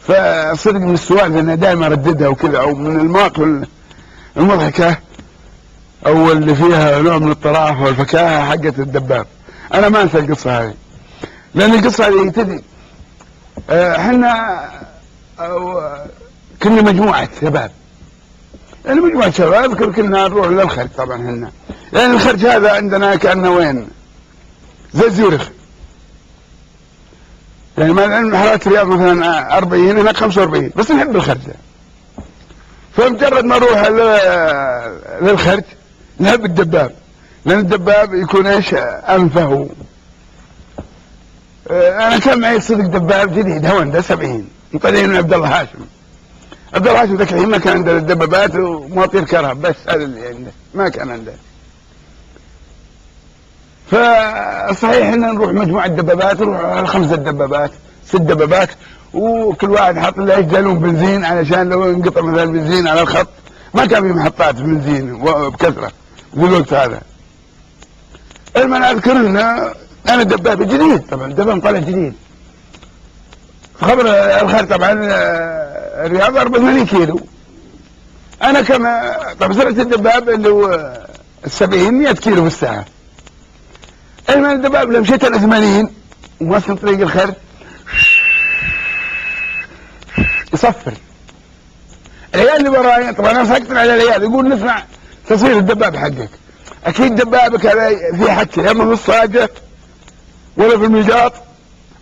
فصدق من السؤال انا دائما ارددها وكذا، او من المواقف المضحكه او اللي فيها نوع من الطراف والفكاهه حقت الدباب. انا ما انسى القصه هذه، لان القصه هذه تدري احنا كنا مجموعه شباب، يعني مجموعه شباب كنا نروح للخرج. طبعا احنا يعني الخرج هذا عندنا كانه وين زي زيورخ، يعني ما العلم حالات الرياض مثلا 40 هناك 45، بس نحب الخرج. فمجرد ما نروح للخرج نحب الدباب، لان الدباب يكون ايش انفه. انا كان معي صدق دباب جديد هوندا 70 مطلعين من عبد الله هاشم. عبد الله هاشم ذاك الحين ما كان عنده الدبابات ومواطير كهرب، بس هذا اللي عنده ما كان عنده. فصحيح ان نروح مجموعه دبابات، نروح 5 دبابات 6 دبابات، وكل واحد حاط له جالون بنزين علشان لو انقطع مثلا بنزين على الخط. ما كان في محطات بنزين بكثره في الوقت هذا. انا اذكر ان انا دباب جديد، طبعا الدباب طالع جديد. خبر الخير طبعا الرياض 84 كيلو، انا كما طبعا سرعه الدباب اللي هو 70 100 كيلو في الساعه. المهم الدباب لما مشيت انا 80 وماسك طريق الخير يصفر. العيال اللي وراي طبعا انا ساكت على العيال، يقول نسمع تصوير الدباب حقك. اكيد دبابك هذا في حكي، يا اما في الصاجه ولا في الميقاط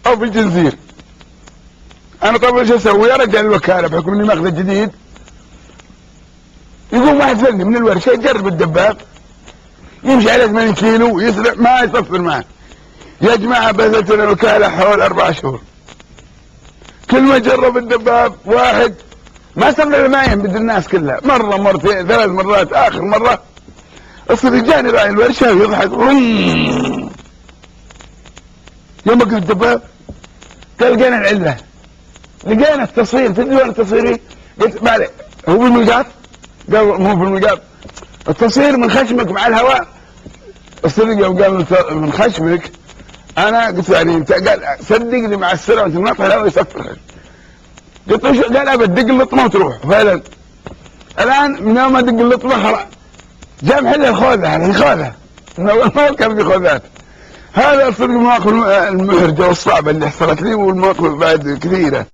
او في الجنزير. انا طبعا شو اسوي؟ ارجع الوكاله بحكم اني ماخذ جديد. يقوم واحد فني من الورشه يجرب الدباب، يمشي على 80 كيلو ويسرع ما يصفر معه. يا جماعه بذلت الوكاله حول 4 شهور. كل ما جرب الدباب واحد ما صفر ما ينبد الناس كلها، مره مرتين 3 مرات. اخر مره اصل جاني راعي الورشه ويضحك يوم قلت الدباب قال لقينا العله، لقينا التصوير في الديوان التصويري. قلت ما عليه، هو بالميقاط؟ قال مو بالميقاط، التصوير من خشمك مع الهواء. الصدق يوم قال من خشمك انا قلت يعني قال صدقني مع السرعه وانت مناطق الهواء يصفر. قلت له قال ابد دق اللطمه وتروح. فعلا الان من يوم ما دق اللطمه خلاص جاء محل الخوذه، يعني خوذه من اول ما كان في خوذات. هذا الصدق المواقف المحرجه والصعبه اللي حصلت لي، والمواقف بعد كثيره.